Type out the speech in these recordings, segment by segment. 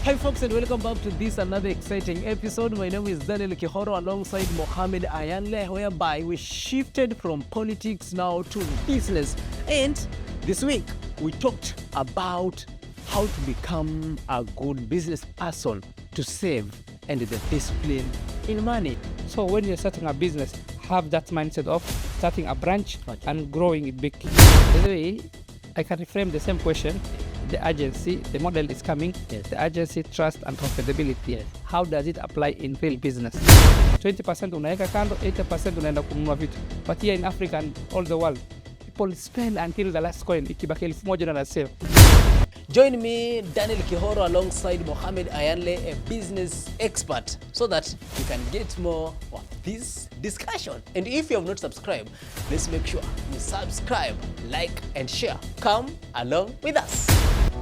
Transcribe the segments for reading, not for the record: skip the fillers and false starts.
Hi folks, and welcome back to this another exciting episode. My name is Daniel Kihoro alongside Mohammed Ayanle, whereby we shifted from politics now to business. And this week we talked about how to become a good business person, to save, and the discipline in money. So when you're starting a business, have that mindset of starting a branch and growing it big. By the way, I can reframe the same question. The agency, the model is coming. Yes. The agency, trust and profitability. Yes. How does it apply in real business? 20% unaweka kando, 80% unaenda kununua vitu. But here in Africa and all the world, people spend until the last coin. Ikibaki 1,000 na save. Join me, Daniel Kihoro, alongside Mohammed Ayanle, a business expert, so that you can get more of this discussion. And if you have not subscribed, let's make sure you subscribe, like, and share. Come along with us.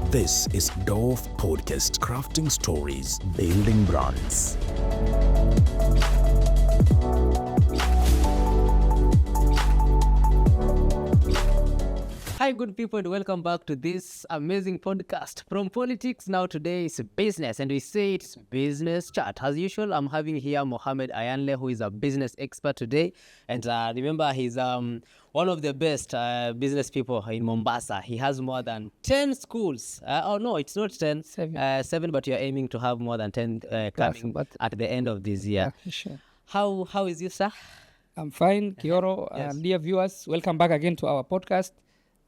This is Dove Podcast, crafting stories, building brands. Hi, good people, and welcome back to this amazing podcast. From politics, now today is business, and we say it's business chat. As usual, I'm having here Mohammed Ayanle, who is a business expert today. And remember, he's one of the best business people in Mombasa. He has more than 10 schools. Oh, no, it's not 10. 7, but you're aiming to have more than 10 coming at the end of this year. Yeah, sure. How is you, sir? I'm fine, Kioro. Yes. Dear viewers, welcome back again to our podcast.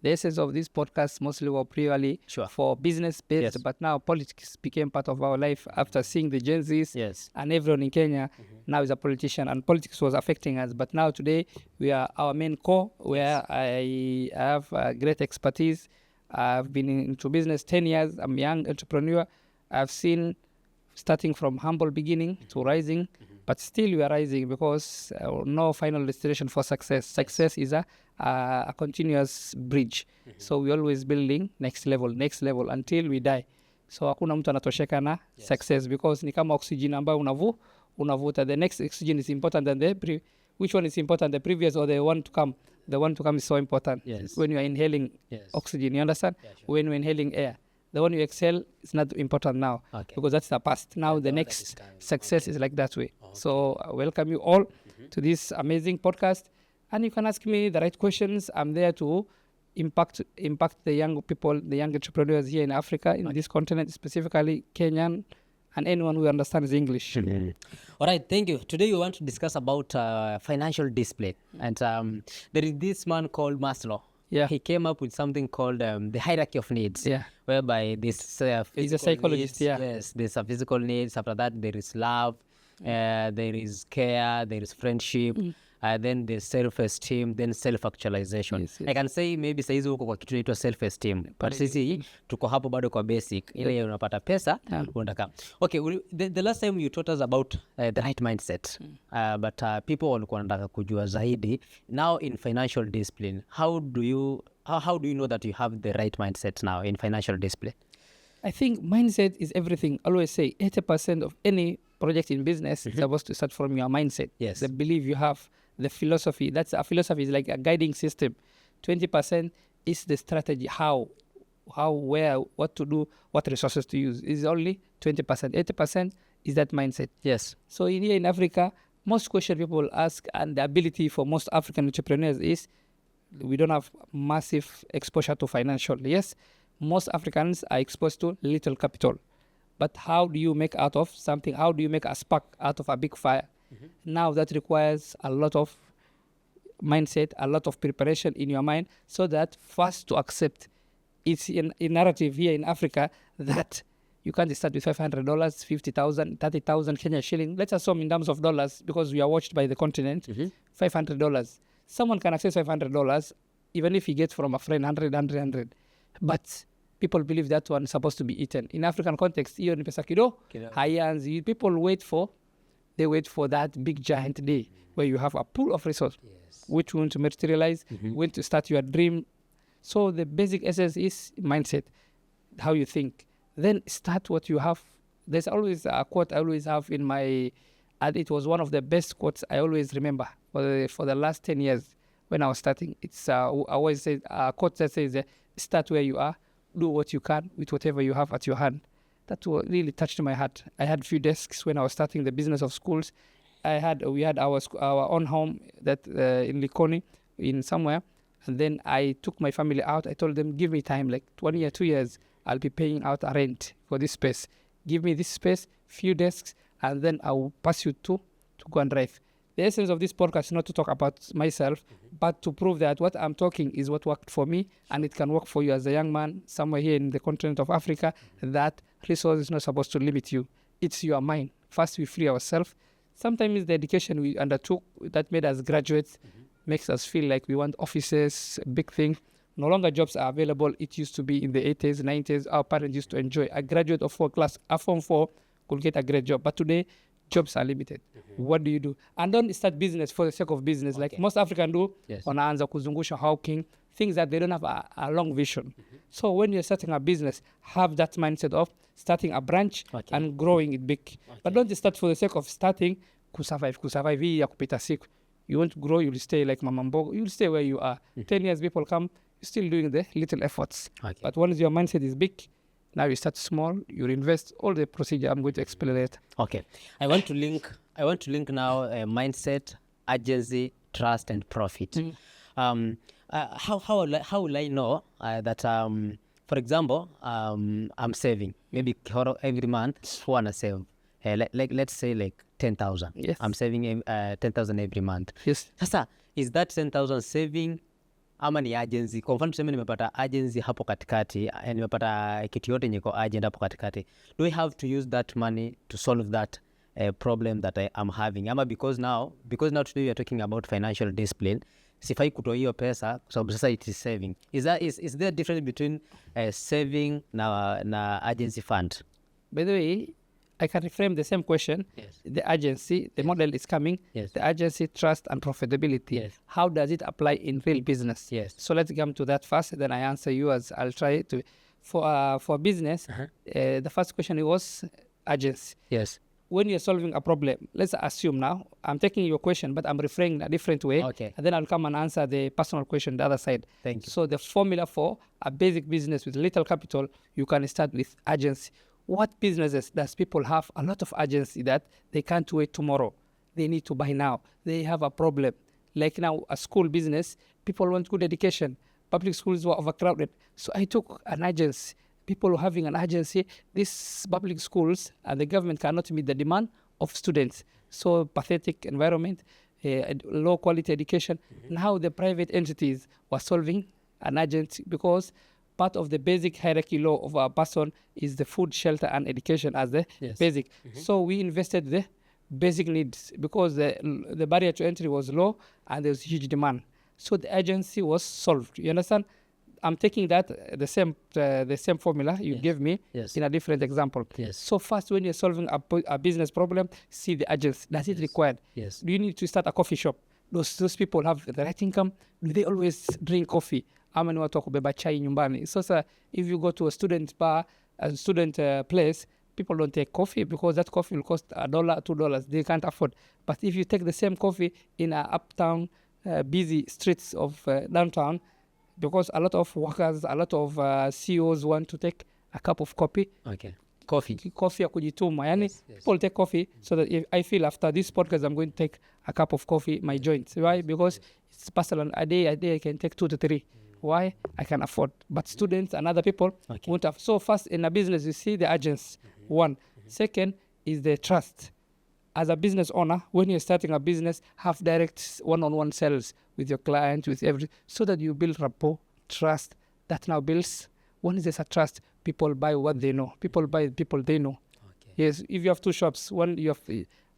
The essence of this podcast mostly were purely Sure. for business based, Yes. but now politics became part of our life after seeing the Gen Zs Yes. and everyone in Kenya now is a politician, and politics was affecting us. But now today we are our main core, where I have great expertise. I've been into business 10 years. I'm a young entrepreneur. I've seen starting from humble beginning to rising, but still we are rising because no final destination for success. Success is a continuous bridge. So we always building next level until we die. So hakuna mtu anatosheka na success, because ni kama oxygen ambayo unavuta. The next oxygen is important than which one is important, the previous or the one to come? The one to come is so important. Yes. When you are inhaling oxygen, you understand? Yeah, sure. When you're inhaling air, the one you exhale is not important now, Okay. because that's the past. Now the one that next is coming. success is like that way. So I welcome you all to this amazing podcast, and you can ask me the right questions. I'm there to impact the young people, the young entrepreneurs here in Africa, in this continent, specifically Kenyan, and anyone who understands English. All right, thank you. Today we want to discuss about financial discipline. And there is this man called Maslow. Yeah. He came up with something called the hierarchy of needs. Yeah. Whereby this physical He's a psychologist, needs, yeah. Yes, there's a physical needs. After that, there is love. There is care. There is friendship. Then there's self-esteem, then self-actualization. Yes, yes. I can say maybe saizi huko kwa kitu inaitwa self-esteem, but sisi tuko hapo bado kwa basic. Ile unapata pesa, unataka. Okay, the last time you taught us about the right mindset, but people walikuwa wanataka kujua zaidi. Now in financial discipline, how do you know that you have the right mindset now in financial discipline? I think mindset is everything. I always say 80% of any project in business is supposed to start from your mindset. Yes. The belief you have, the philosophy. That's a philosophy is like a guiding system. 20% is the strategy, how, where, what to do, what resources to use. Is only 20%. 80% is that mindset. Yes. So here in Africa, most question people ask, and the ability for most African entrepreneurs is we don't have massive exposure to financial. Yes, most Africans are exposed to little capital. But how do you make out of something? How do you make a spark out of a big fire? Now that requires a lot of mindset, a lot of preparation in your mind, so that first to accept it's in narrative here in Africa that you can't start with $500, 50,000, 30,000 Kenya shilling. Let's assume in terms of dollars, because we are watched by the continent, $500. Someone can access $500, even if he gets from a friend 100. But people believe that one is supposed to be eaten. In African context, hiyo ni pesa kidogo, haianzi. People wait for that big giant day where you have a pool of resources, which you want to materialize, want to start your dream. So the basic essence is mindset, how you think. Then start what you have. There's always a quote I always have in my, and it was one of the best quotes I always remember for the last 10 years when I was starting. It's I always say a quote that says, start where you are, do what you can with whatever you have at your hand. really touched my heart. I had few desks when I was starting the business of schools. We had our own home that in Likoni, in somewhere, and then I took my family out. I told them, give me time, like 1 year, 2 years, I'll be paying out a rent for this space. Give me this space, few desks, and then I will pass you to go and drive. The essence of this podcast is not to talk about myself, but to prove that what I'm talking is what worked for me, and it can work for you as a young man somewhere here in the continent of Africa. That resource is not supposed to limit you. It's your mind. First, we free ourselves. Sometimes the education we undertook that made us graduates makes us feel like we want offices, big things. No longer jobs are available. It used to be in the 80s, 90s. Our parents used to enjoy. A graduate of a Form 4 could get a great job. But today, jobs are limited. What do you do? And don't start business for the sake of business. Like most Africans do. Yes. Wanaanza kuzungusha hawking, things that they don't have a long vision. So when you're starting a business, have that mindset of starting a branch and growing it big. But don't start for the sake of starting kusurvive hii ya kupita siku. You want to grow, you'll stay like Mamambogo. You'll stay where you are. 10 years people come, you're still doing the little efforts. But once your mindset is big, now you start small, you invest, all the procedure I'm going to explain later. Okay. I want to link now mindset, agency, trust, and profit. How will I know that, for example, I'm saving, maybe every month, I want to save, let's say like 10,000. Yes. I'm saving 10,000 every month. Yes. Sasa, is that 10,000 saving ama ni agency? Kwa mfano tuseme nimepata agency hapo katikati, nimepata kitu yote yenye iko agent hapo katikati. Do I have to use that money to solve that problem that I am having? Ama because now today we are talking about financial discipline, sifai kutoa hiyo pesa kwa sababu sasa it is saving. Is there a difference between saving na agency fund? By the way, I can reframe the same question. Yes. The agency, the model is coming. Yes. The agency, trust, and profitability. Yes. How does it apply in real business? Yes. So let's come to that first. Then I answer you as I'll try to. For business, the first question was agency. Yes. When you're solving a problem, let's assume now, I'm taking your question, but I'm rephrasing a different way. Okay. And then I'll come and answer the personal question, the other side. Thank you. So the formula for a basic business with little capital, you can start with agency. What businesses does people have a lot of agency that they can't wait tomorrow? They need to buy now. They have a problem. Like now, a school business, people want good education. Public schools were overcrowded. So I took an agency. People having an agency, these public schools and the government cannot meet the demand of students. So pathetic environment, low quality education. Now the private entities were solving an agency because part of the basic hierarchy law of a person is the food, shelter, and education as the basic. So we invested the basic needs because the barrier to entry was low and there was huge demand. So the agency was solved. You understand? I'm taking that the same formula you gave me in a different example. Yes. So first, when you're solving a business problem, see the agency. Does it required? Yes. Do you need to start a coffee shop? Those people have the right income. Do they always drink coffee? Ama ni watu wa kubeba chai nyumbani? So if you go to a student bar, a student place, people don't take coffee because that coffee will cost $1, $2. They can't afford. But if you take the same coffee in a uptown, busy streets of downtown, because a lot of workers, a lot of CEOs want to take a cup of coffee. Okay. Coffee ya kujituma. Yani, people take coffee so that if I feel after this podcast, I'm going to take a cup of coffee, my joint. Why? Because it's personal. A day I can take 2 to 3. Why? I can afford. But students and other people won't have. So first, in a business, you see the agents. One. Second is the trust. As a business owner, when you're starting a business, have direct one-on-one sales with your client, with every, so that you build rapport, trust. That now builds. When is this a trust? People buy what they know. People buy people they know. Okay. Yes, if you have 2 shops, one you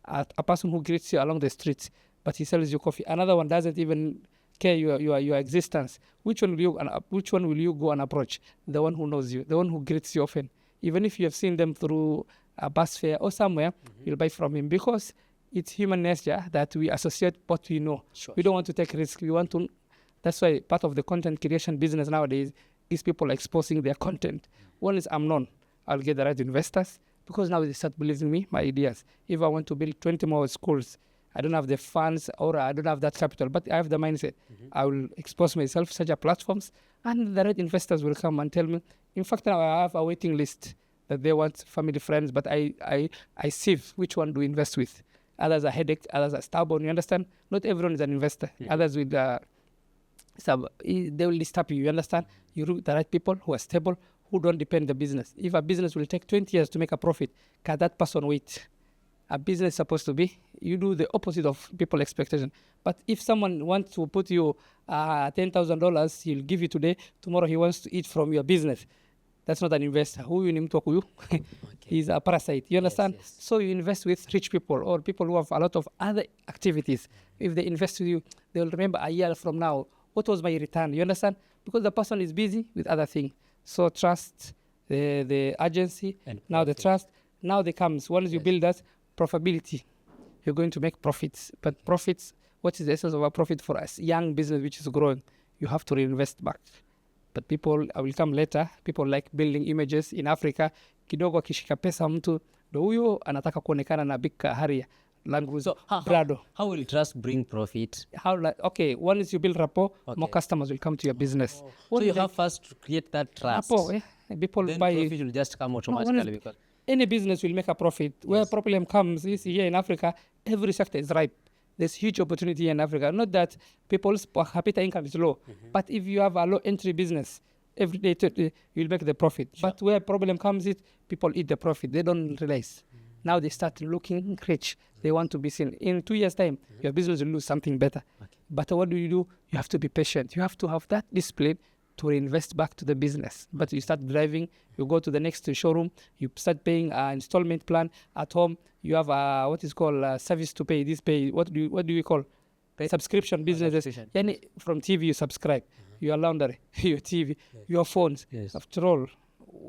have a person who greets you along the streets, but he sells you coffee. Another one doesn't even care your existence. Which one will you go and approach? The one who knows you, the one who greets you often. Even if you have seen them through a bus fare or somewhere, you'll buy from him because it's human nature that we associate what we know. Sure. We don't want to take risks. We want to. That's why part of the content creation business nowadays is people exposing their content. One is I'm known. I'll get the right investors because now they start believing me, my ideas. If I want to build 20 more schools, I don't have the funds or I don't have that capital, but I have the mindset. I will expose myself to such a platforms and the right investors will come and tell me. In fact, now I have a waiting list. that they want family, friends, but I sieve which one to invest with. Others are headache, others are stubborn. You understand? Not everyone is an investor. Others with they will disturb you. You understand? You root the right people who are stable, who don't depend the business. If a business will take 20 years to make a profit, can that person wait? A business is supposed to be, you do the opposite of people expectation. But if someone wants to put you $10,000, he'll give you today, tomorrow he wants to eat from your business. That's not an investor. Who you need to talk to you? He's a parasite. You understand? Yes. So you invest with rich people or people who have a lot of other activities. If they invest with you, they will remember a year from now, what was my return? You understand? Because the person is busy with other things. So trust the agency, And now the profit. trust. Now they comes. Once you build that, profitability, you're going to make profits. But profits, what is the essence of a profit for us? Young business which is growing, you have to reinvest back. But people, I will come later, people like building images in Africa. Kidogo akishika pesa mtu, ndo huyo anataka kuonekana na big Harrier, Land Cruiser, So Prado. how will trust bring profit? Okay, once you build rapport, Okay. more customers will come to your business. So you have first to create that trust. rapport, people Then buy. profit will just come automatically honest- because Any business will make a profit. Where problem comes is here in Africa, every sector is ripe. There's huge opportunity in Africa. Not that people's per capita income is low, but if you have a low entry business, every day you'll make the profit. But where problem comes is people eat the profit. They don't realize. Now they start looking rich. They want to be seen. In 2 years' time, your business will lose something better. But what do? You have to be patient. You have to have that discipline to reinvest back to the business. But you start driving, you go to the next showroom, you start paying an installment plan at home. You have what is called service to pay. This pay. What do you call? Subscription businesses. subscription. Yani from TV you subscribe. Your laundry, your TV, your phones. Yes. After all,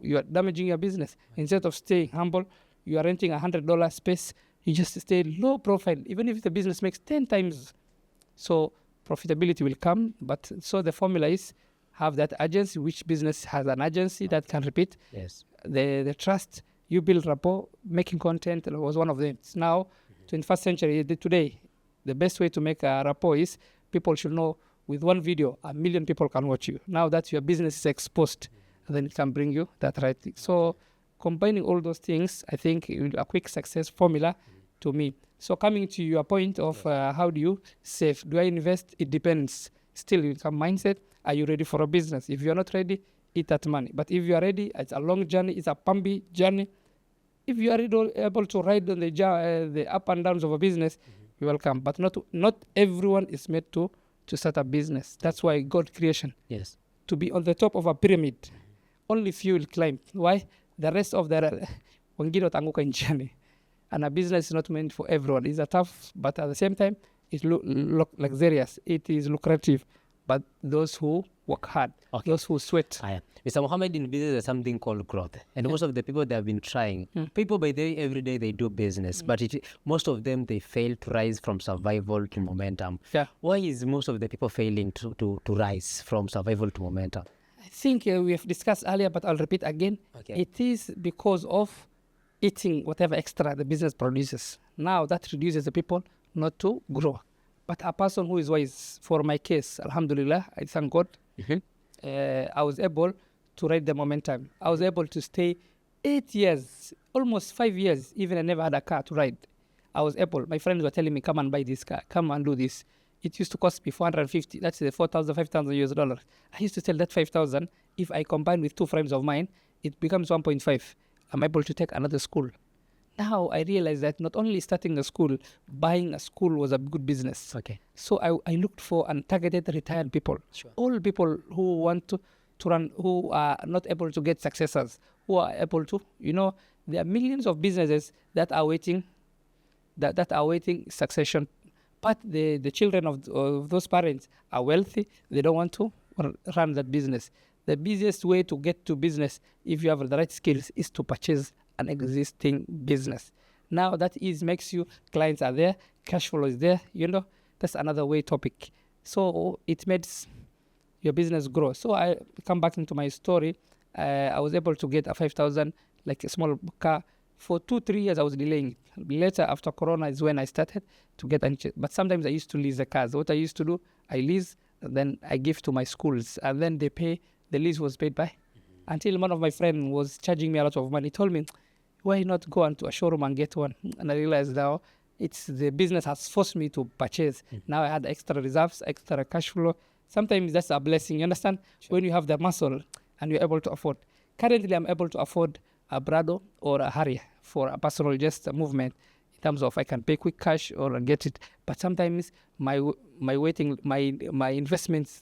you are damaging your business. Instead of staying humble, you are renting $100 space. You just stay low profile, even if the business makes 10 times. So profitability will come. But so the formula is have that agency. Which business has an agency that can repeat? yes. The trust, you build rapport, making content was one of them. It's now, 21st century, today, the best way to make a rapport is people should know with one video, 1 million people can watch you. Now that your business is exposed, and then it can bring you that right thing. So combining all those things, I think a quick success formula to me. So coming to your point of how do you save? Do I invest? It depends. Still, you come mindset. Are you ready for a business? If you're not ready, eat that money. But if you are ready, it's a long journey. It's a pumpy journey. If you are able to ride on the up and downs of a business, you're welcome. But not everyone is made to start a business. That's why God creation, Yes. to be on the top of a pyramid. Only few will climb. Why? The rest of the wengine watanguka njiani. And a business is not meant for everyone. It's a tough, but at the same time, it's luxurious. It is lucrative. But those who work hard, Okay. those who sweat. Mr. Mohammed, in business, there's something called growth. And most of the people that have been trying, people by the way, every day they do business, but most of them, they fail to rise from survival to momentum. Yeah. Why is most of the people failing to rise from survival to momentum? I think we have discussed earlier, but I'll repeat again. Okay. It is because of eating whatever extra the business produces. Now that reduces the people not to grow. But a person who is wise, for my case, alhamdulillah, I thank God, I was able to ride the momentum. I was able to stay 8 years, almost 5 years, even I never had a car to ride. I was able, my friends were telling me, come and buy this car, come and do this. It used to cost me 450, that's the 4,000, 5,000 US dollars. I used to tell that 5,000, if I combine with 2 friends of mine, it becomes 1.5. I'm able to take another school. Now I realize that not only starting a school, buying a school was a good business. Okay. So I looked for and targeted retired people. Sure. All people who want to run, who are not able to get successors, who are able to, there are millions of businesses that are waiting, that are waiting succession. But the children of those parents are wealthy. They don't want to run that business. The busiest way to get to business, if you have the right skills, is to purchase an existing business. Now that makes you, clients are there, cash flow is there, that's another way topic. So it makes your business grow. So I come back into my story. I was able to get a 5,000, like a small car. For 2-3 years, I was delaying it. Later, after Corona, is when I started to get. But sometimes I used to lease the cars. What I used to do, I lease, and then I give to my schools, and then they pay. The lease was paid by until one of my friends was charging me a lot of money. He told me, why not go into a showroom and get one? And I realized now it's the business has forced me to purchase. Now I had extra reserves, extra cash flow. Sometimes that's a blessing, you understand? When you have the muscle and you're able to afford. Currently, I'm able to afford a Brado or a Harrier for a personal just movement in terms of I can pay quick cash or get it. But sometimes my investment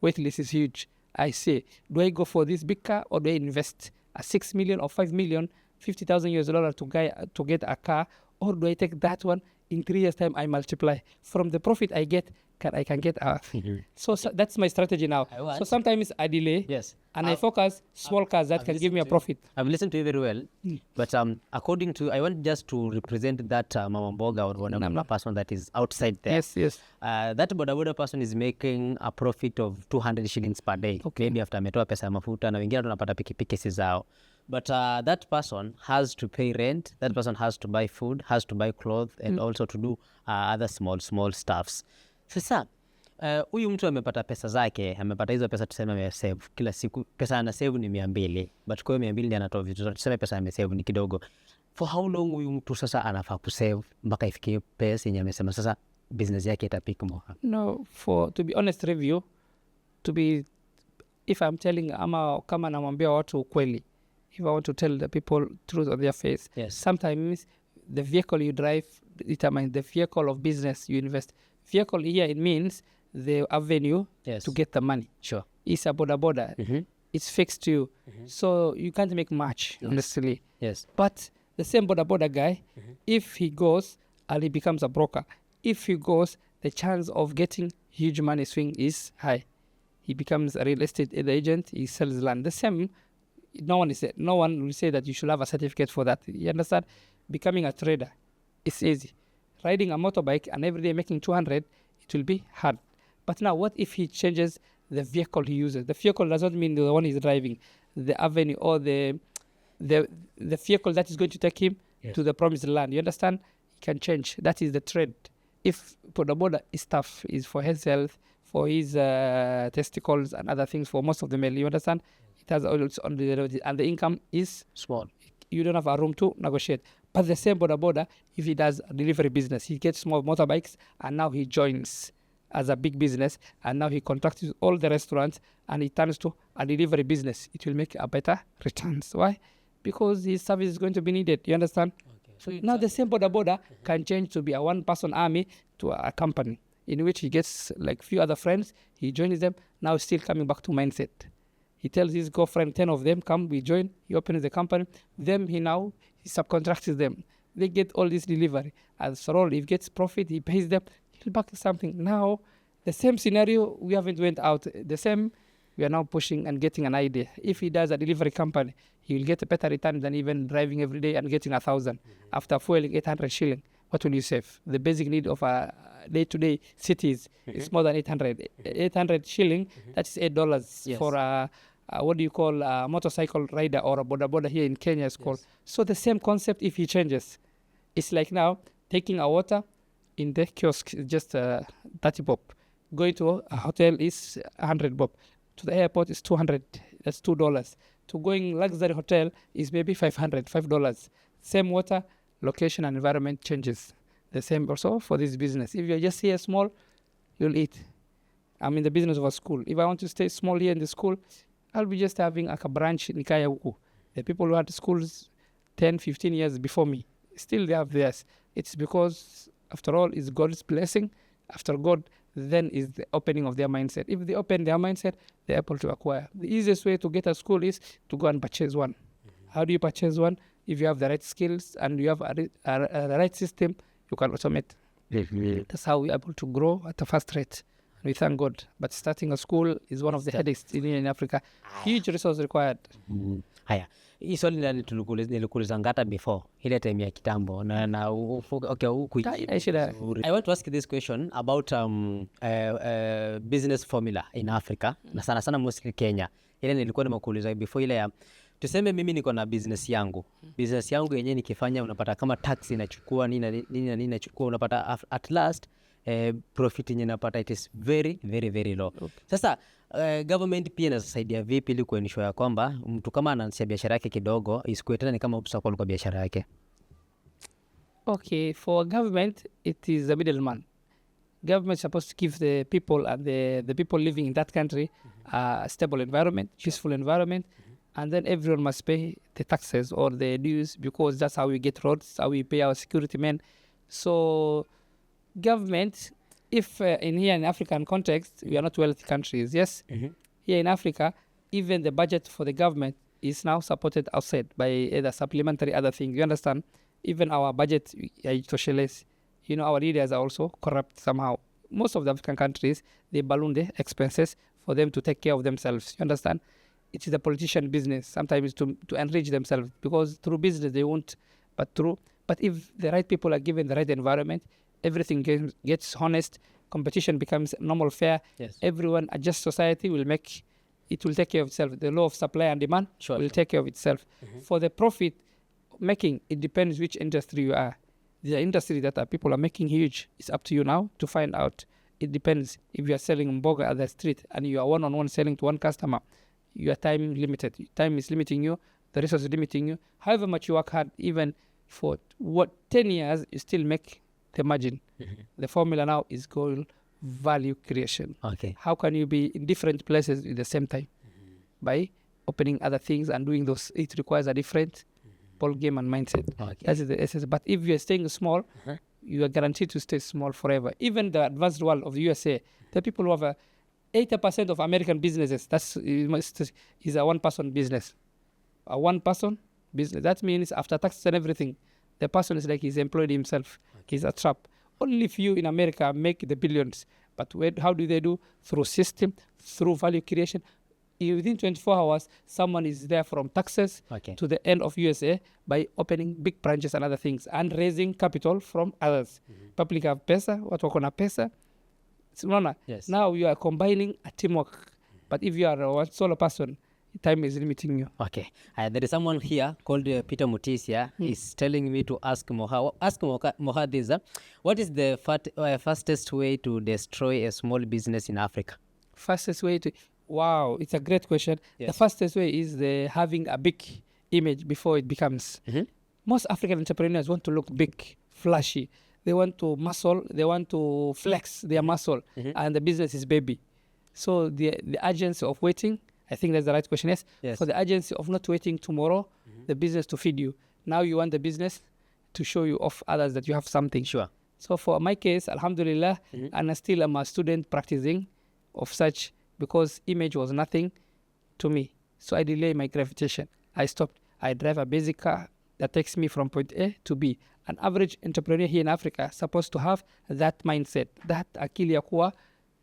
wait list is huge. I say, do I go for this big car or do I invest a 6 million or 5 million, $50,000 to get a car, or do I take that one in 3 years' time? I multiply from the profit I get. I can get a so that's my strategy now. So sometimes I delay, Yes. and I focus small cars that can give me a profit. I've listened to you very well, but according to, I want just to represent that Mama Mboga or whatever person that is outside there. Yes. That bodaboda person is making a profit of 200 shillings per day. Okay. Maybe after ametoa pesa ya mafuta na wengine tunapata pikipiki si zao. But that person has to pay rent, that person has to buy food, has to buy clothes, and also to do other small stuffs. Sasa huyu mtu amepata pesa zake, amepata hizo pesa, tuseme amesave kila siku, pesa ana save ni 200, but kwa 200 ndiye anatoa vitu, tuseme pesa amesave ni kidogo. For how long huyu mtu sasa anafaa kusave mpaka ifikie pesa yenye amesema sasa business yake itapick more? No, to be honest review, if I'm telling kama namwambia watu ukweli, if I want to tell the people truth on their face, yes. Sometimes the vehicle you drive determines the vehicle of business you invest. Vehicle here, it means the avenue to get the money. Sure. It's a border. It's fixed to you. So you can't make much, honestly. Yes. But the same border guy, if he goes and he becomes a broker, if he goes, the chance of getting huge money swing is high. He becomes a real estate agent, he sells land. The same, no one will say that you should have a certificate for that. You understand? Becoming a trader, it's easy. Riding a motorbike and every day making 200, it will be hard. But now, what if he changes the vehicle he uses? The vehicle does not mean the one he's driving, the avenue or the vehicle that is going to take him to the promised land. You understand? He can change. That is the trade. If boda is tough, is for his health, for his testicles and other things, for most of the male, you understand? It has on the road, and the income is small. You don't have a room to negotiate. But the same boda, if he does a delivery business, he gets small motorbikes, and now he joins as a big business, and now he contracts with all the restaurants, and he turns to a delivery business. It will make a better returns. Why? Because his service is going to be needed. You understand? Okay. So now the same boda can change to be a one-person army to a company, in which he gets like few other friends, he joins them, now still coming back to mindset. He tells his girlfriend, 10 of them, come, we join. He opens the company. Them, he subcontracts them. They get all this delivery. As for all, if he gets profit, he pays them. He'll back something. Now, the same scenario, we haven't went out. The same, we are now pushing and getting an idea. If he does a delivery company, he will get a better return than even driving every day and getting 1,000. After fueling 800 shilling, what will you save? The basic need of a day-to-day cities is more than 800. 800 shilling, that's $8 for a what do you call a motorcycle rider or a boda here in Kenya is called. So the same concept if he changes. It's like now taking a water in the kiosk is just 30 bob. Going to a hotel is 100 bob. To the airport is 200. That's $2. To going luxury hotel is maybe $5. Same water, location and environment changes. The same also for this business. If you're just here small, you'll eat. I'm in the business of a school. If I want to stay small here in the school, I'll be just having a branch in Kaya Huku. The people who had schools 10, 15 years before me, still they have theirs. It's because, after all, it's God's blessing. After God, then is the opening of their mindset. If they open their mindset, they're able to acquire. The easiest way to get a school is to go and purchase one. How do you purchase one? If you have the right skills and you have a right system, you can automate. That's how we're able to grow at a fast rate. We thank God. But starting a school is one of the headaches in Africa. Huge resource required. Haya. Hii swali nilikuuliza ngata before. Ile time ya kitambo. I want to ask this question about business formula in Africa. Na sana mostly Kenya. Ile nilikuwa nimekuuliza before ile ya tuseme mimi niko na business yangu. Business yangu yenyewe nikifanya unapata kama tax inachukua nini inachukua unapata at last profit yenye napata it is very very very low. Okay. Sasa government pia inasaidia vipi ili kuensure ya kwamba mtu kama anaanzisha biashara yake kidogo isikuwe tena ni kama obstacle kwa biashara yake? Okay, for government, it is a middleman. Government is supposed to give the people and the people living in that country a stable environment, peaceful environment, and then everyone must pay the taxes or the dues because that's how we get roads, how we pay our security men. So government, if in here in African context, we are not wealthy countries, yes? Here in Africa, even the budget for the government is now supported outside by either supplementary other things. You understand? Even our budget, you know, our leaders are also corrupt somehow. Most of the African countries, they balloon the expenses for them to take care of themselves. You understand? It is a politician business sometimes to enrich themselves because through business they won't, but if the right people are given the right environment, everything gets honest, competition becomes normal, fair. Yes. Everyone, a just society will take care of itself. The law of supply and demand will take care of itself. For the profit making, it depends which industry you are. The industry that people are making huge, it's up to you now to find out. It depends. If you are selling mboga at the street and you are one-on-one selling to one customer, your time limited. Time is limiting you. The resource is limiting you. However much you work hard, even for 10 years, you still make the margin. The formula now is called value creation. Okay. How can you be in different places at the same time? By opening other things and doing those. It requires a different ball game and mindset. Okay. That is the essence. But if you are staying small, you are guaranteed to stay small forever. Even the advanced world of the USA, the people who have 80% of American businesses, is a one-person business. A one-person business. That means after taxes and everything, the person is like he's employed himself. He's a trap. Only few in America make the billions. But how do they do? Through system, through value creation. Within 24 hours, someone is there from taxes to the end of USA by opening big branches and other things and raising capital from others. Public have pesa, watu wako na pesa. Yes. Now you are combining a teamwork. But if you are a solo person, time is limiting you. Okay. There is someone here called Peter Mutisia. He's telling me to ask Moha this. What is the fastest way to destroy a small business in Africa? Fastest way to... Wow, it's a great question. Yes. The fastest way is having a big image before it becomes. Most African entrepreneurs want to look big, flashy. They want to muscle, they want to flex their muscle, and the business is baby. So the urgency of waiting, I think that's the right question, yes? For the urgency of not waiting tomorrow, the business to feed you. Now you want the business to show you off others that you have something. Sure. So for my case, alhamdulillah, and I still am a student practicing of such, because image was nothing to me. So I delay my gravitation. I stopped. I drive a basic car that takes me from point A to B. An average entrepreneur here in Africa is supposed to have that mindset. That akili ya kuwa,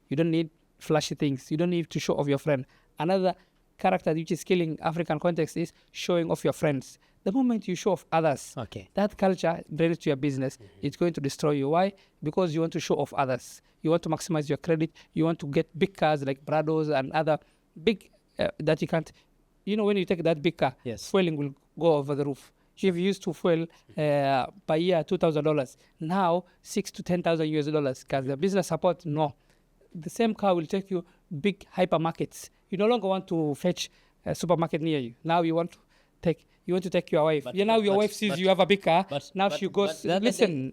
you don't need flashy things. You don't need to show off your friend. Another character which is killing African context is showing off your friends. The moment you show off others, that culture brings to your business. It's going to destroy you. Why? Because you want to show off others. You want to maximize your credit. You want to get big cars like Brados and other big that you can't. You know, when you take that big car, fueling will go over the roof. If you used to fuel per year $2,000, now $6,000 to $10,000 because the business support, no. The same car will take you big hypermarkets. You no longer want to fetch a supermarket near you. Now you want to take your wife. Now your wife sees you have a big car. Now she goes, listen,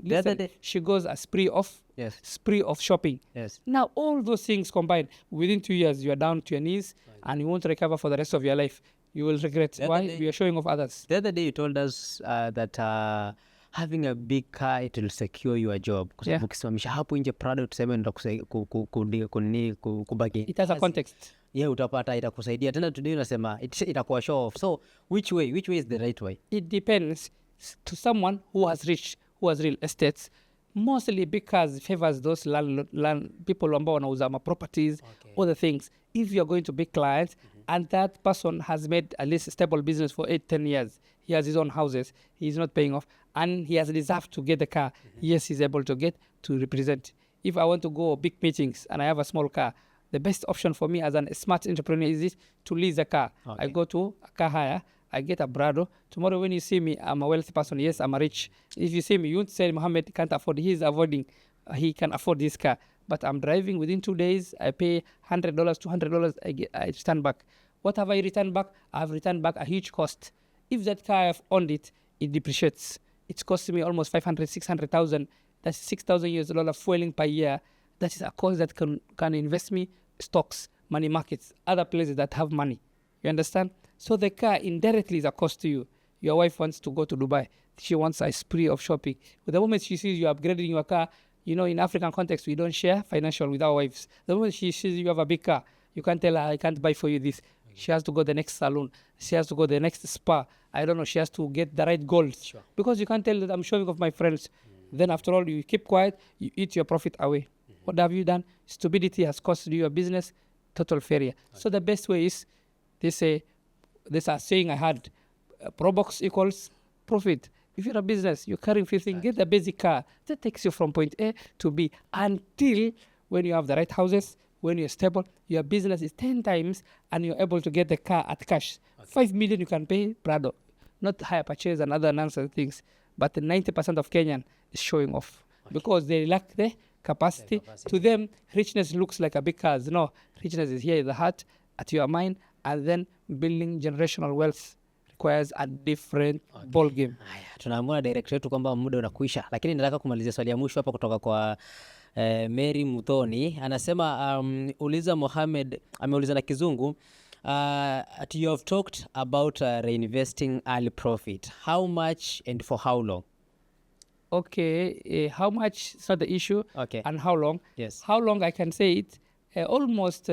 she goes a spree of shopping. Yes. Now all those things combined, within 2 years, you are down to your knees and you won't recover for the rest of your life. You will regret. Why? We are showing off others. The other day you told us that having a big car, it will secure your job. Ukisimamisha hapo nje Prado tuseme ndo kubaki. It has a context. Yeah, utapata itakusaidia. Tena today unasema itakuwa show off. So which way is the right way? It depends. To someone who has real estates, mostly because favors those land people ambao wanauza properties, other things. If you're going to big clients and that person has made at least a stable business for 8-10 years, he has his own houses, he's not paying off, and he has deserved to get the car, yes, he's able to get to represent. If I want to go big meetings and I have a small car, the best option for me as a smart entrepreneur is this, to lease a car. I go to a car hire, I get a Brado. Tomorrow when you see me, I'm a wealthy person. Yes, I'm a rich. If you see me, you won't say Mohammed can't afford. He's avoiding. He can afford this car. but I'm driving within 2 days, I pay $100, $200, I return back. What have I returned back? I've returned back a huge cost. If that car I've owned it depreciates. It's costing me almost 500, 600,000. That's $6,000 fueling per year. That is a cost that can invest me stocks, money markets, other places that have money. You understand? So the car indirectly is a cost to you. Your wife wants to go to Dubai. She wants a spree of shopping. But the moment she sees you upgrading your car, you know, in African context, we don't share financial with our wives. The moment she sees you have a big car, you can't tell her, I can't buy for you this. She has to go the next salon. She has to go the next spa. I don't know. She has to get the right gold. Sure. Because you can't tell that I'm showing off my friends. Then after all, you keep quiet. You eat your profit away. What have you done? Stupidity has cost you your business. Total failure. So the best way is, there's a saying I had, Probox equals profit. If you're a business, you're carrying 15, get the basic car. That takes you from point A to B until when you have the right houses, when you're stable, your business is 10 times and you're able to get the car at cash. 5 million you can pay Prado, not hire purchase and other nonsense things. But 90% of Kenyan is showing off because they lack the capacity. To them, richness looks like a big cars. No, richness is here in the heart, at your mind, and then building generational wealth requires a different ball game. Haya, tunaamua director wetu kwamba muda unakuisha, lakini nataka kumalizia swali ya mwisho hapa kutoka kwa Mary Muthoni. Anasema uliza Mohamed, ameuliza na Kizungu, you have talked about reinvesting early profit. How much and for how long? Okay, how much is not the issue, Okay. and how long? Yes. How long I can say it, for almost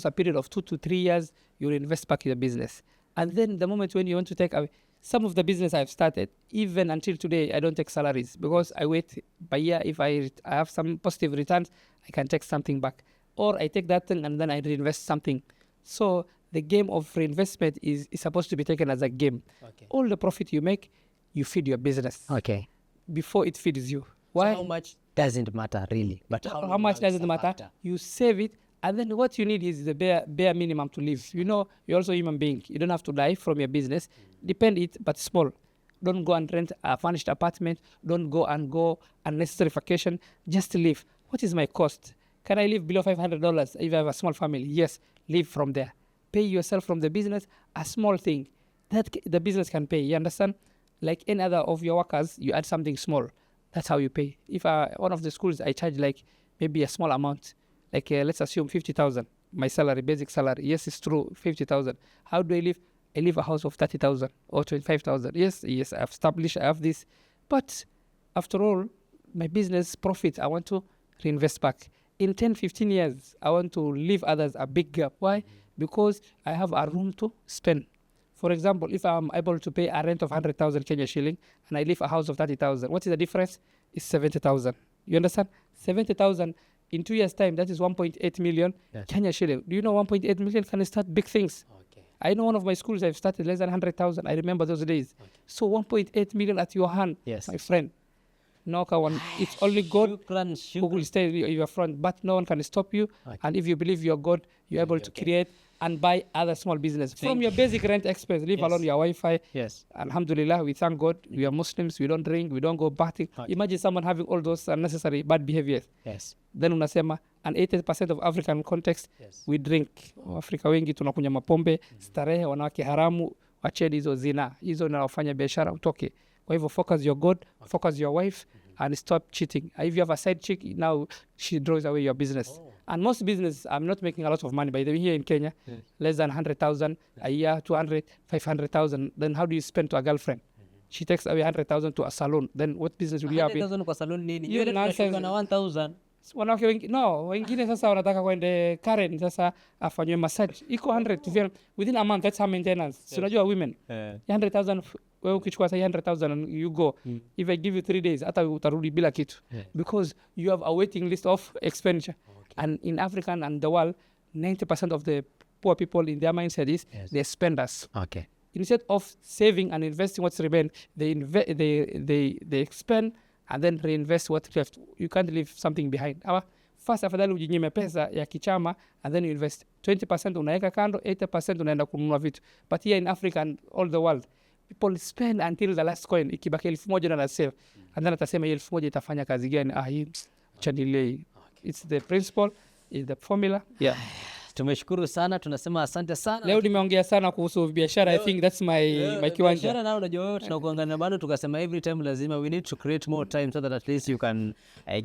a period of 2 to 3 years, you'll invest back in the business. And then the moment when you want to take away, some of the business I've started, even until today, I don't take salaries because I wait by year. If I have some positive returns, I can take something back. Or I take that thing and then I reinvest something. So the game of reinvestment is supposed to be taken as a game. Okay. All the profit you make, you feed your business Okay. before it feeds you. Why? So how much doesn't matter really, but How much doesn't matter? You save it, and then what you need is the bare minimum to live. You know, you're also a human being. You don't have to die from your business. Depend it, but small. Don't go and rent a furnished apartment. Don't go unnecessary vacation. Just live. What is my cost? Can I live below $500 if I have a small family? Yes, live from there. Pay yourself from the business a small thing that the business can pay. You understand? Like any other of your workers, you add something small. That's how you pay. If one of the schools, I charge like maybe a small amount, like let's assume 50,000, my salary, basic salary. Yes, it's true, 50,000. How do I live? I live a house of 30,000 or 25,000. Yes, I've established, I have this. But after all, my business profit, I want to reinvest back. In 10, 15 years, I want to leave others a big gap. Why? Because I have a room to spend. For example, if I'm able to pay a rent of 100,000 Kenya shilling and I live a house of 30,000, what is the difference? It's 70,000. You understand? 70,000 in 2 years' time, that is 1.8 million Kenya shilling. Do you know 1.8 million can start big things? Okay. I know one of my schools I've started less than 100,000. I remember those days. So 1.8 million at your hand, Yes. my friend. No one. It's only God Shukran, who will stay in your front, but no one can stop you. Okay. And if you believe you're God, you're able to create and buy other small business. From your basic rent expense, leave alone your Wi-Fi. Yes. Alhamdulillah, we thank God. We are Muslims. We don't drink. We don't go partying. Okay. Imagine someone having all those unnecessary bad behaviors. Yes. Then unasema, and 80% of African context, Yes. we drink. Afrika wengi tunakunywa mapombe, starehe, wanawake haramu, wacheni hizo zina. Hizo inawafanya biashara utoke. Kwa hivyo focus your God, focus your wife, and stop cheating. If you have a side chick, now she draws away your business. And most business, I'm not making a lot of money. By the way, here in Kenya, less than 100,000 a year, 200, 500,000. Then how do you spend to a girlfriend? She takes away 100,000 to a salon. Then what business will you have? 100,000 kwa salon nini? Hiyo Yule nonsense. tunashuka na 1,000. Wanawake wengine sasa wanataka kwende Karen sasa afanywe massage. Iko 100 within a month, that's her maintenance. So unajua women. 100,000 wewe ukichukua sasa 100,000 and you go. If I give you 3 days, hata utarudi bila kitu. Because you have a waiting list of expenditure. And in African and the world, 90% of the poor people in their mindset is they're spenders. Okay. Instead of saving and investing what's remained, they expend and then reinvest what's left. You can't leave something behind. First, afadhali ujinyime pesa ya kichama and then you invest. 20% unaweka kando, 80% unaenda kununua vitu. But here in Africa and all the world, people spend until the last coin. Ikibaki 1,000 na save. And then atasema 1,000 itafanya kazi gani? Hii chanilei. It's the principle, it's the formula. Yeah. Tumeshukuru sana, tunasema asante sana. Leo nimeongea sana kuhusu biashara. I think that's my kiwanja. Biashara nao unajua wewe tunakuangana bado tukasema every time lazima we need to create more time so that at least you can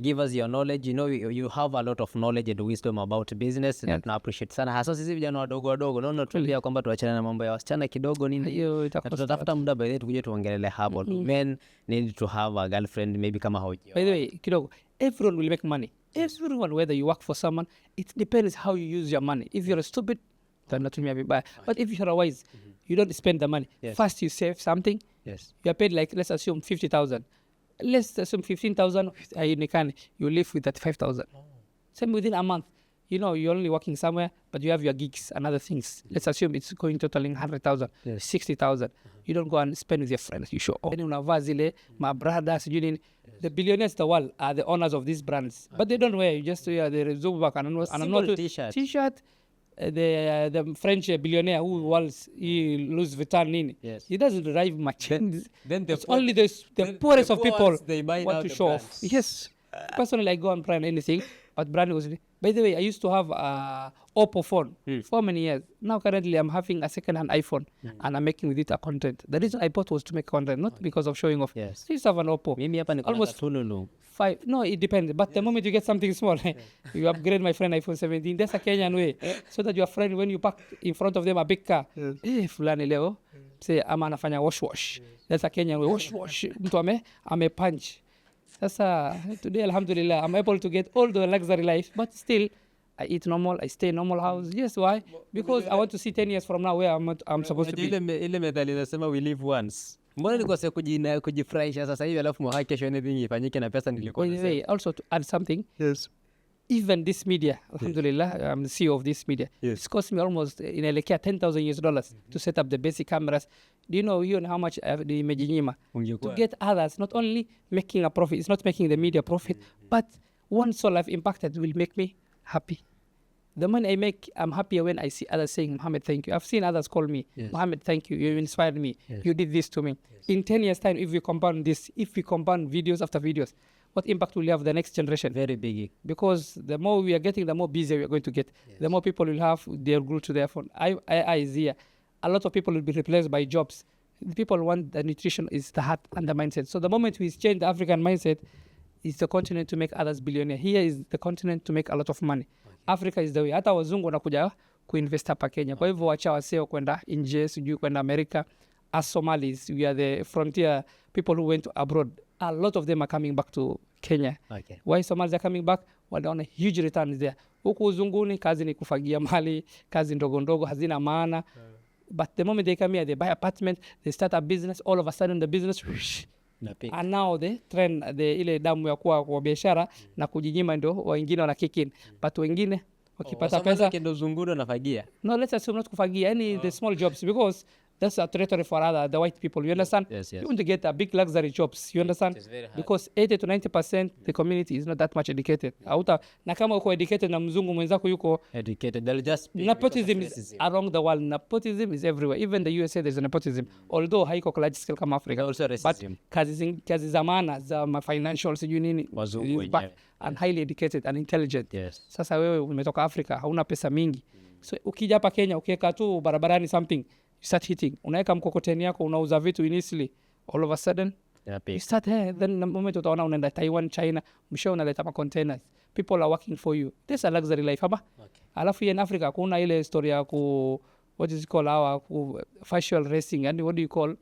give us your knowledge. You know you have a lot of knowledge and wisdom about business. Na tuna appreciate sana. Hasa sisi vijana wadogo. Naona tulia kwamba tuachane na mambo ya wasichana kidogo nini. Hiyo tutatafuta muda baadaye tukuje tuongelele hapo. Men need to have a girlfriend maybe kama hauji. By the way, kidogo, everyone will make money. Everyone, whether you work for someone, it depends how you use your money. If you're stupid, then natumia vibaya. But if you're wise, you don't spend the money. First, you save something. Yes. You are paid like, let's assume 50,000. Let's assume 15,000. You live with that 5,000. Same within a month. You know, you're only working somewhere, but you have your gigs and other things. Let's assume it's going totaling 100,000, 60,000. You don't go and spend with your friends. You show, unavaa zile, my brothers, the billionaires in the world are the owners of these brands. But they don't wear, you just wear the Zubak and not t-shirt. The French billionaire who was Louis Vuitton in. Yes. He doesn't drive much. Then it's only the poorest of people they want to show off. Yes. Personally, I go and brand anything, but brand was... By the way, I used to have a Oppo phone for many years. Now currently I'm having a second-hand iPhone and I'm making with it a content. The reason I bought was to make content, not because of showing off. Yes. So I used to have an Oppo. Mimi hapa niko almost Tululu. 5. No, it depends. But the moment you get something small, you upgrade my friend iPhone 17. That's a Kenyan way. So that your friend, when you park in front of them a big car, fulani leo, say, ama anafanya wash. That's a Kenyan way. Wash. Mtu ame punch. Sasa today, alhamdulillah, I'm able to get all the luxury life, but still, I eat normal, I stay in normal house. Yes, why? Because I want to see 10 years from now where I'm supposed to be. Ile methali inasema we live once. Mbona nikose kujifurahisha sasa hivi alafu mwaka kesho anything ifanyike na pesa nilikuwa nasema. By the way, also to add something. Yes. Even this media, alhamdulillah, I'm the CEO of this media. Yes. It's cost me almost inaelekea $10,000 to set up the basic cameras. Do you know how much the imejinyima? To get others, not only making a profit, it's not making the media profit, but one soul I've impacted will make me happy. The money I make, I'm happier when I see others saying, Mohammed, thank you. I've seen others call me, Mohammed, thank you. You inspired me. You did this to me. In 10 years' time, if we compound this, if we compound videos after videos, what impact will you have the next generation? Very big. Because the more we are getting, the more busy we are going to get. The more people will have, they'll grow to their phone. I is here. A lot of people will be replaced by jobs. The people want the nutrition is the heart and the mindset. So the moment we change the African mindset, it's the continent to make others billionaire. Here is the continent to make a lot of money. Africa is the way. Hata wazungu wanakuja kuinvest hapa Kenya. Kwa hivyo wacha waseo kwenda nje, sijui kwenda America. As Somalis, we are the frontier people who went abroad. A lot of them are coming back to Kenya. Okay. Why Somalis are coming back? Wanaona huge returns there. Huku uzunguni kazi ni kufagia mali, kazi ndogo ndogo hazina maana. But the moment they come here, they buy apartment, they start a business, all of a sudden the business and now the trend, ile damu ya kuwa kwa biashara na kujinyima ndio wengine wana kick in. But wengine wakipata pesa ndio zunguro nafagia. No, let's assume not kufagia any the small jobs, because that's a territory for the white people. You understand? Yes. You want to get a big luxury jobs. You understand? Because 80 to 90% the community is not that much educated. Na kama uko educated na mzungu mwenzako yuko educated, they'll just nepotism is around the world. Nepotism is everywhere. Even the USA there's a nepotism. Although haiko large scale kama Africa. Also racism. But kazi za maana za financial sijui nini and highly educated and intelligent. Yes. Sasa wewe umetoka Africa, hauna pesa mingi. So ukija hapa Kenya ukiweka tu barabarani something, you start hitting. Unaweka mkokoteni yako, unauza vitu initially, all of a sudden you start then the moment utaona unaenda Taiwan, China, mwisho unaleta containers. People are working for you. This is a luxury life hapa. Alafu in Africa kuna ile story ya what is it called our facial racing, and what do you call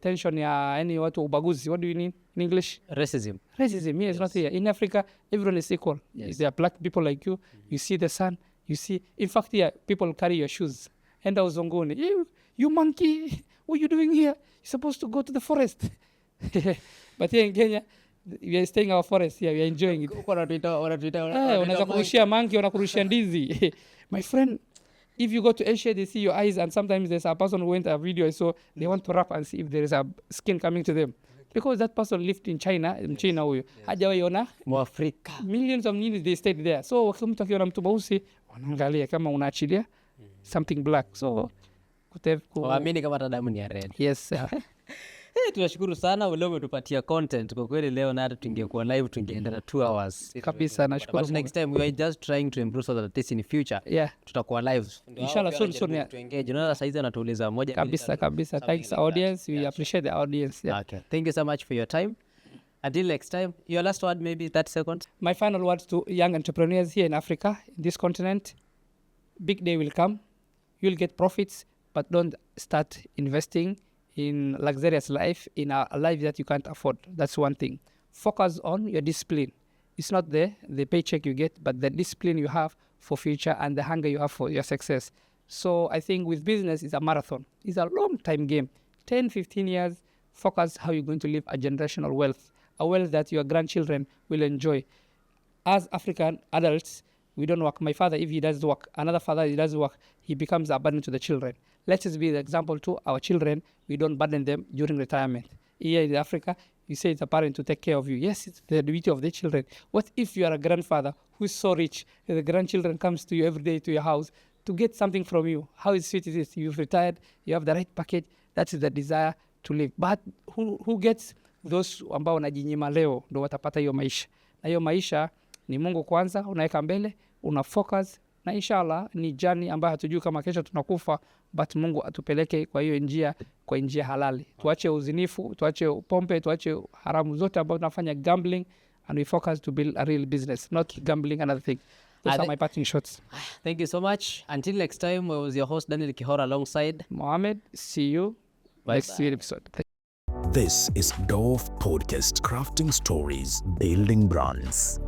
tension ya any watu ubaguzi, what do you mean in English? Racism. Yes, not here. In Africa everyone is equal. There are black people like you. You see the sun, you see, in fact here people carry your shoes. Enda uzongoni, you monkey, what are you doing here? You're supposed to go to the forest. But here in Kenya, we are staying in our forest here, we are enjoying it. Unaweza kurushia monkey, unakurushia ndizi. My friend, if you go to Asia, they see your eyes, and sometimes there's a person who went a video, so they want to rap and see if there is a skin coming to them. Because that person lived in China, huyo hajawahi ona Mwafrika. Millions of years they stayed there. So wakati akiona mtu mweusi wanaangalia kama unaachilia something black. So waamini kama damu ni red. Yes. Tunashukuru sana leo umetupatia content. Kwa kweli leo na hata tungekuwa live tungeenda na 2 hours. Kabisa, nashukuru But next time we are just trying to improve so that this in future Yeah. tutakuwa live. Inshallah, soon, yeah. To engage. Unaona saizi anatuuliza moja. Kabisa. Thanks audience. We appreciate the audience. Yeah. Okay. Thank you so much for your time. Until next time, your last word, maybe 30 seconds. My final words to young entrepreneurs here in Africa, in this continent: big day will come. You'll get profits, but don't start investing in luxurious life, in a life that you can't afford. That's one thing. Focus on your discipline. It's not the paycheck you get, but the discipline you have for future and the hunger you have for your success. So I think with business, it's a marathon. It's a long time game. 10, 15 years, focus how you're going to live a generational wealth, a wealth that your grandchildren will enjoy. As African adults, we don't work. My father, if he does work, another father, he does work, he becomes a burden to the children. Let us be the example to our children. We don't burden them during retirement. Here in Africa, you say it's a parent to take care of you. Yes, it's the duty of the children. What if you are a grandfather who is so rich, and the grandchildren comes to you every day to your house to get something from you? How sweet is it? You've retired, you have the right package. That is the desire to live. But who gets those ambao wanajinyima leo ndo watapata hiyo maisha. Na hiyo maisha ni Mungu kwanza, unaweka mbele, una focus, na inshallah ni journey ambayo hatujui kama kesho tunakufa, but Mungu atupeleke kwa hiyo njia, kwa njia halali. Tuache uzinifu, tuache pombe, tuache haramu zote ambazo tunafanya, gambling, and we focus to build a real business, not gambling another thing. Those are my parting shots. Thank you so much. Until next time, I was your host Daniel Kihora alongside Mohammed. See you next episode. This is Dove Podcast, crafting stories, building brands.